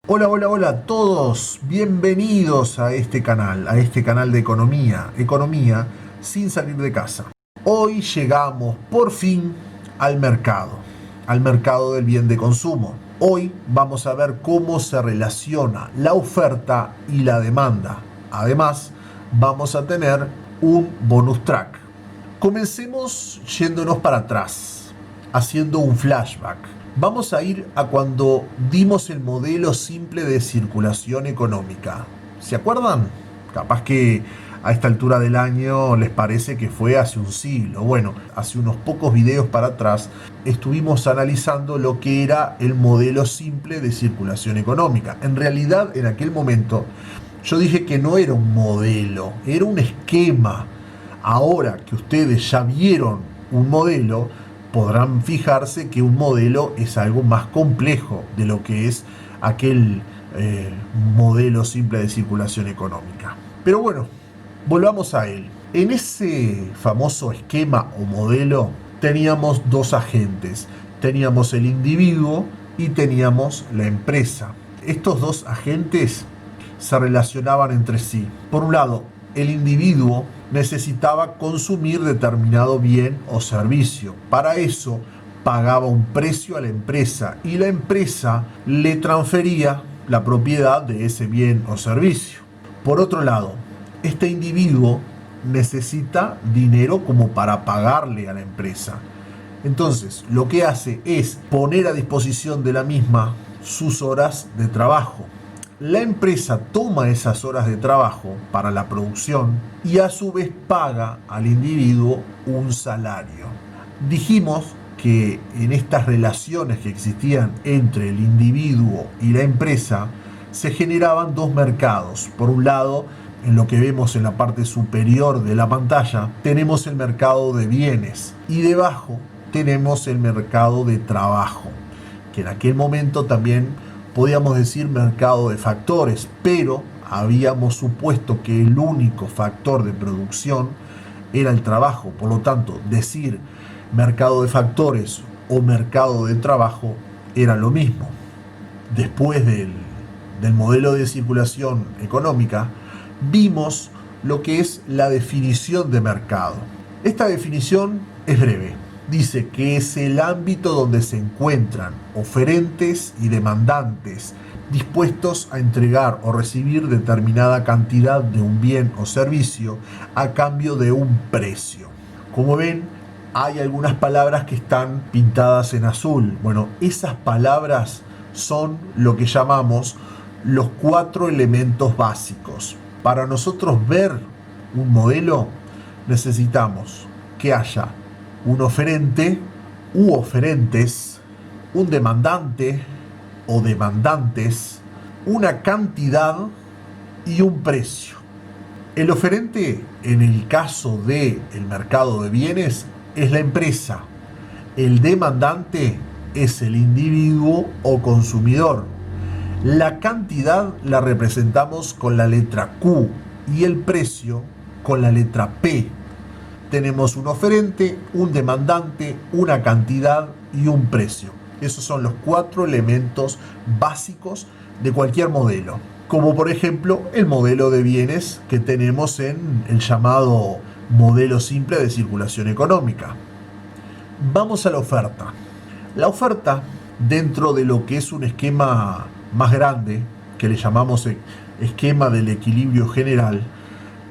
Hola, hola, hola a todos, bienvenidos a este canal de economía sin salir de casa. Hoy llegamos por fin al mercado del bien de consumo. Hoy vamos a ver cómo se relaciona la oferta y la demanda. Además, vamos a tener un bonus track. Comencemos yéndonos para atrás, haciendo un flashback. Vamos a ir a cuando dimos el modelo simple de circulación económica. ¿Se acuerdan? Capaz que a esta altura del año les parece que fue hace un siglo. Bueno, hace unos pocos videos para atrás estuvimos analizando lo que era el modelo simple de circulación económica. En realidad, en aquel momento, yo dije que no era un modelo, era un esquema. Ahora que ustedes ya vieron un modelo, podrán fijarse que un modelo es algo más complejo de lo que es aquel modelo simple de circulación económica. Pero bueno, volvamos a él. En ese famoso esquema o modelo teníamos dos agentes. Teníamos el individuo y teníamos la empresa. Estos dos agentes se relacionaban entre sí. Por un lado, el individuo necesitaba consumir determinado bien o servicio. Para eso pagaba un precio a la empresa y la empresa le transfería la propiedad de ese bien o servicio. Por otro lado, este individuo necesita dinero como para pagarle a la empresa. Entonces, lo que hace es poner a disposición de la misma sus horas de trabajo. La empresa toma esas horas de trabajo para la producción y a su vez paga al individuo un salario. Dijimos que en estas relaciones que existían entre el individuo y la empresa se generaban dos mercados. Por un lado, en lo que vemos en la parte superior de la pantalla, tenemos el mercado de bienes y debajo tenemos el mercado de trabajo, que en aquel momento también podíamos decir mercado de factores, pero habíamos supuesto que el único factor de producción era el trabajo. Por lo tanto, decir mercado de factores o mercado de trabajo era lo mismo. Después del modelo de circulación económica, vimos lo que es la definición de mercado. Esta definición es breve. Dice que es el ámbito donde se encuentran oferentes y demandantes dispuestos a entregar o recibir determinada cantidad de un bien o servicio a cambio de un precio. Como ven, hay algunas palabras que están pintadas en azul. Bueno, esas palabras son lo que llamamos los 4 elementos básicos. Para nosotros ver un modelo necesitamos que haya un oferente u oferentes, un demandante o demandantes, una cantidad y un precio. El oferente, en el caso del mercado de bienes, es la empresa. El demandante es el individuo o consumidor. La cantidad la representamos con la letra Q y el precio con la letra P. Tenemos un oferente, un demandante, una cantidad y un precio. Esos son los 4 elementos básicos de cualquier modelo. Como por ejemplo el modelo de bienes que tenemos en el llamado modelo simple de circulación económica. Vamos a la oferta. La oferta, dentro de lo que es un esquema más grande, que le llamamos esquema del equilibrio general,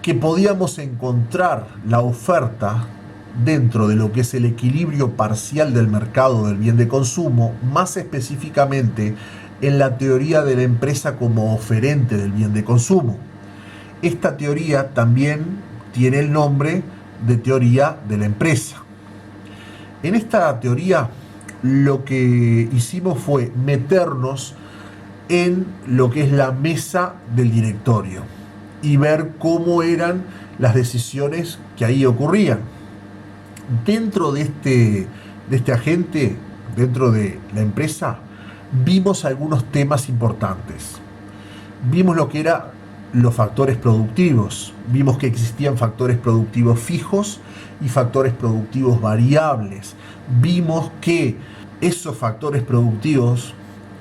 que podíamos encontrar la oferta dentro de lo que es el equilibrio parcial del mercado del bien de consumo, más específicamente en la teoría de la empresa como oferente del bien de consumo. Esta teoría también tiene el nombre de teoría de la empresa. En esta teoría lo que hicimos fue meternos en lo que es la mesa del directorio y ver cómo eran las decisiones que ahí ocurrían. Dentro de este agente, dentro de la empresa, vimos algunos temas importantes. Vimos lo que eran los factores productivos. Vimos que existían factores productivos fijos y factores productivos variables. Vimos que Esos factores productivos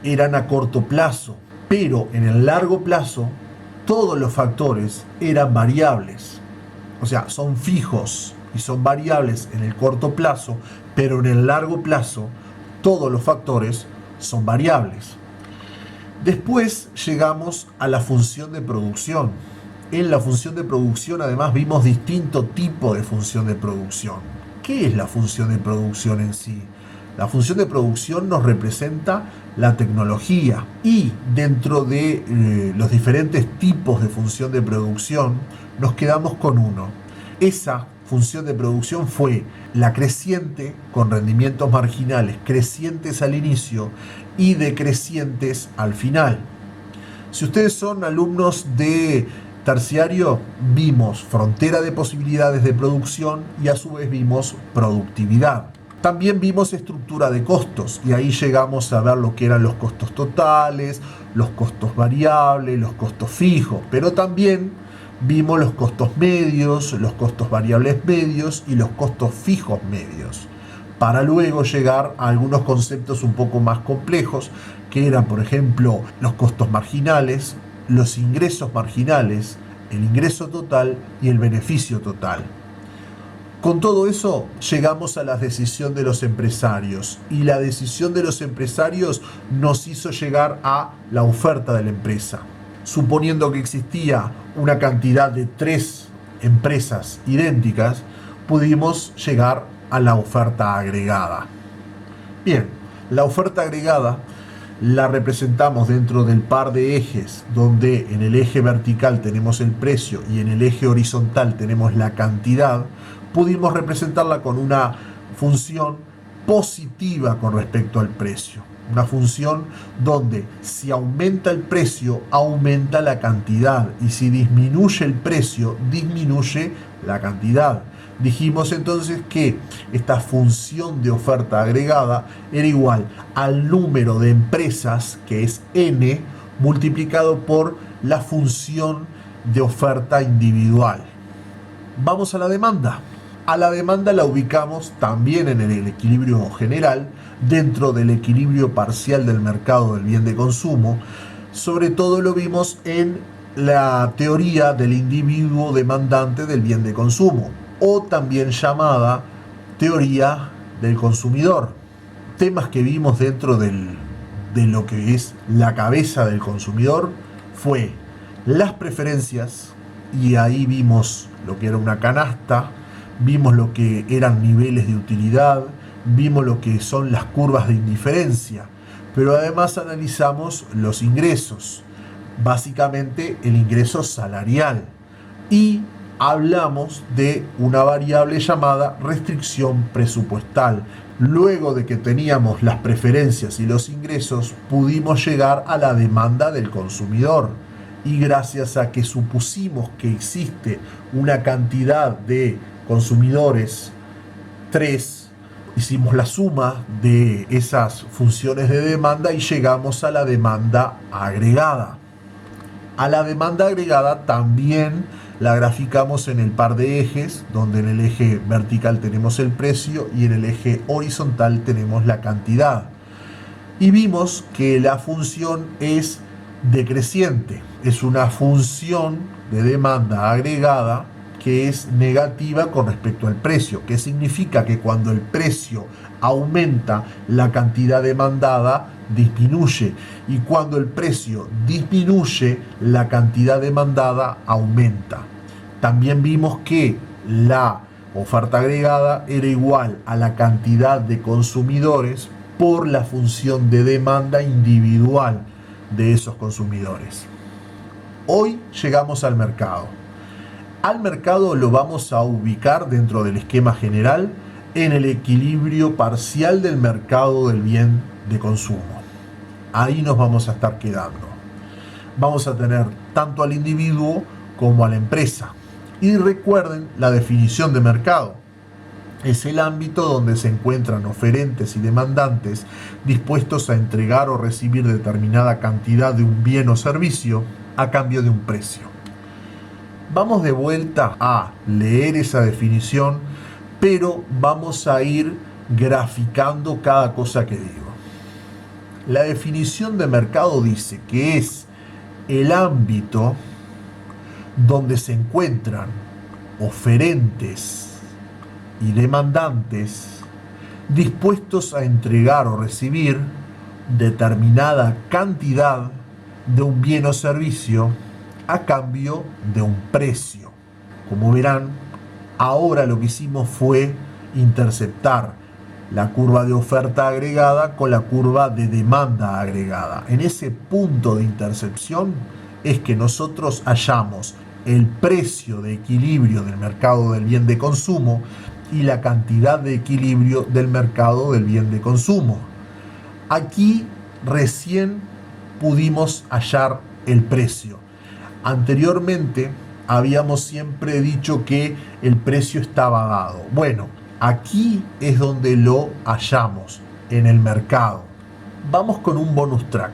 eran a corto plazo, pero en el largo plazo todos los factores eran variables. O sea, son fijos y son variables en el corto plazo, pero en el largo plazo todos los factores son variables. Después llegamos a la función de producción. En la función de producción además vimos distintos tipos de función de producción. ¿Qué es la función de producción en sí? La función de producción nos representa la tecnología y dentro de los diferentes tipos de función de producción nos quedamos con uno. Esa función de producción fue la creciente con rendimientos marginales crecientes al inicio y decrecientes al final. Si ustedes son alumnos de terciario, vimos frontera de posibilidades de producción y a su vez vimos productividad. También vimos estructura de costos y ahí llegamos a ver lo que eran los costos totales, los costos variables, los costos fijos, pero también vimos los costos medios, los costos variables medios y los costos fijos medios, para luego llegar a algunos conceptos un poco más complejos, que eran, por ejemplo, los costos marginales, los ingresos marginales, el ingreso total y el beneficio total. Con todo eso llegamos a la decisión de los empresarios y la decisión de los empresarios nos hizo llegar a la oferta de la empresa. Suponiendo que existía una cantidad de 3 empresas idénticas, pudimos llegar a la oferta agregada. Bien, la oferta agregada la representamos dentro del par de ejes, donde en el eje vertical tenemos el precio y en el eje horizontal tenemos la cantidad. Pudimos representarla con una función positiva con respecto al precio. Una función donde si aumenta el precio, aumenta la cantidad, y si disminuye el precio, disminuye la cantidad. Dijimos entonces que esta función de oferta agregada era igual al número de empresas, que es n, multiplicado por la función de oferta individual. Vamos a la demanda. A la demanda la ubicamos también en el equilibrio general, dentro del equilibrio parcial del mercado del bien de consumo. Sobre todo lo vimos en la teoría del individuo demandante del bien de consumo, o también llamada teoría del consumidor. Temas que vimos dentro de lo que es la cabeza del consumidor fue las preferencias, y ahí vimos lo que era una canasta, vimos lo que eran niveles de utilidad, vimos lo que son las curvas de indiferencia, pero además analizamos los ingresos, básicamente el ingreso salarial, y hablamos de una variable llamada restricción presupuestal. Luego de que teníamos las preferencias y los ingresos, pudimos llegar a la demanda del consumidor, y gracias a que supusimos que existe una cantidad de consumidores 3, hicimos la suma de esas funciones de demanda y llegamos a la demanda agregada. A la demanda agregada también la graficamos en el par de ejes, donde en el eje vertical tenemos el precio y en el eje horizontal tenemos la cantidad. Y vimos que la función es decreciente, es una función de demanda agregada que es negativa con respecto al precio, que significa que cuando el precio aumenta, la cantidad demandada disminuye, y cuando el precio disminuye, la cantidad demandada aumenta. También vimos que la oferta agregada era igual a la cantidad de consumidores por la función de demanda individual de esos consumidores. Hoy llegamos al mercado. Al mercado lo vamos a ubicar dentro del esquema general en el equilibrio parcial del mercado del bien de consumo. Ahí nos vamos a estar quedando. Vamos a tener tanto al individuo como a la empresa. Y recuerden la definición de mercado. Es el ámbito donde se encuentran oferentes y demandantes dispuestos a entregar o recibir determinada cantidad de un bien o servicio a cambio de un precio. Vamos de vuelta a leer esa definición, pero vamos a ir graficando cada cosa que digo. La definición de mercado dice que es el ámbito donde se encuentran oferentes y demandantes dispuestos a entregar o recibir determinada cantidad de un bien o servicio a cambio de un precio. Como verán, ahora lo que hicimos fue interceptar la curva de oferta agregada con la curva de demanda agregada. En ese punto de intercepción es que nosotros hallamos el precio de equilibrio del mercado del bien de consumo y la cantidad de equilibrio del mercado del bien de consumo. Aquí recién pudimos hallar el precio. Anteriormente habíamos siempre dicho que el precio estaba dado. Bueno, aquí es donde lo hallamos, en el mercado. Vamos con un bonus track.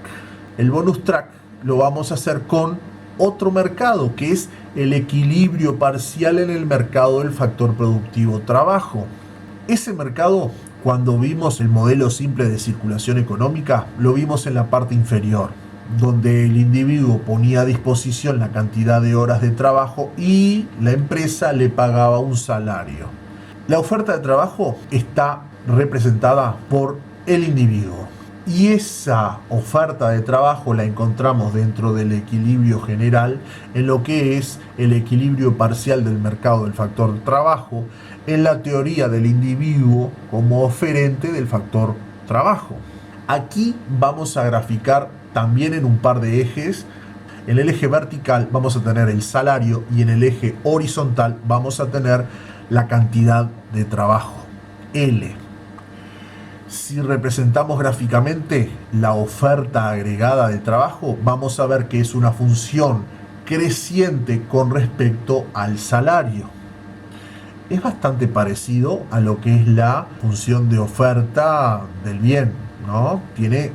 El bonus track lo vamos a hacer con otro mercado, que es el equilibrio parcial en el mercado del factor productivo trabajo. Ese mercado, cuando vimos el modelo simple de circulación económica, lo vimos en la parte inferior, donde el individuo ponía a disposición la cantidad de horas de trabajo y la empresa le pagaba un salario. La oferta de trabajo está representada por el individuo. Y esa oferta de trabajo la encontramos dentro del equilibrio general en lo que es el equilibrio parcial del mercado del factor trabajo, en la teoría del individuo como oferente del factor trabajo. Aquí vamos a graficar también en un par de ejes. En el eje vertical vamos a tener el salario y en el eje horizontal vamos a tener la cantidad de trabajo, L. Si representamos gráficamente la oferta agregada de trabajo, vamos a ver que es una función creciente con respecto al salario. Es bastante parecido a lo que es la función de oferta del bien, ¿no? Tiene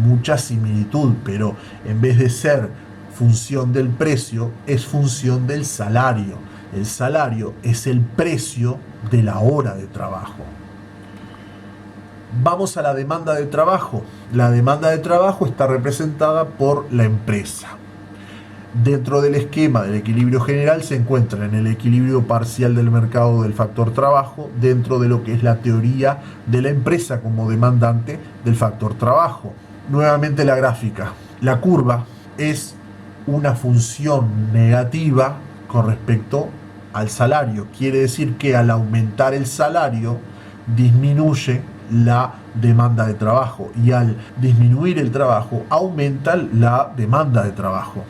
mucha similitud, pero en vez de ser función del precio, es función del salario. El salario es el precio de la hora de trabajo. Vamos a la demanda de trabajo. La demanda de trabajo está representada por la empresa. Dentro del esquema del equilibrio general se encuentra en el equilibrio parcial del mercado del factor trabajo, dentro de lo que es la teoría de la empresa como demandante del factor trabajo. Nuevamente la gráfica. La curva es una función negativa con respecto al salario. Quiere decir que al aumentar el salario disminuye la demanda de trabajo y al disminuir el trabajo aumenta la demanda de trabajo.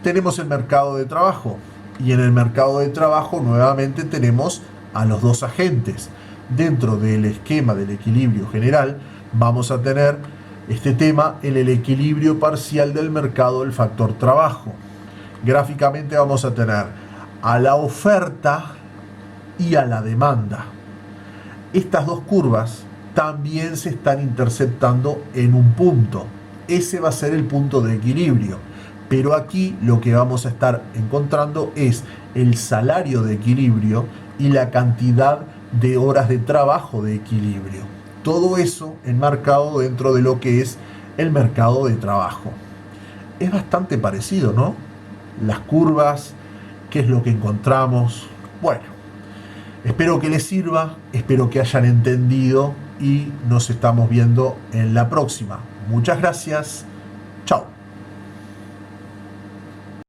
Tenemos el mercado de trabajo y en el mercado de trabajo nuevamente tenemos a los dos agentes. Dentro del esquema del equilibrio general vamos a tener este tema en el equilibrio parcial del mercado del factor trabajo. Gráficamente vamos a tener a la oferta y a la demanda. Estas dos curvas también se están interceptando en un punto. Ese va a ser el punto de equilibrio. Pero aquí lo que vamos a estar encontrando es el salario de equilibrio y la cantidad de horas de trabajo de equilibrio. Todo eso enmarcado dentro de lo que es el mercado de trabajo. Es bastante parecido, ¿no? Las curvas, qué es lo que encontramos. Bueno, espero que les sirva, espero que hayan entendido y nos estamos viendo en la próxima. Muchas gracias. Chao.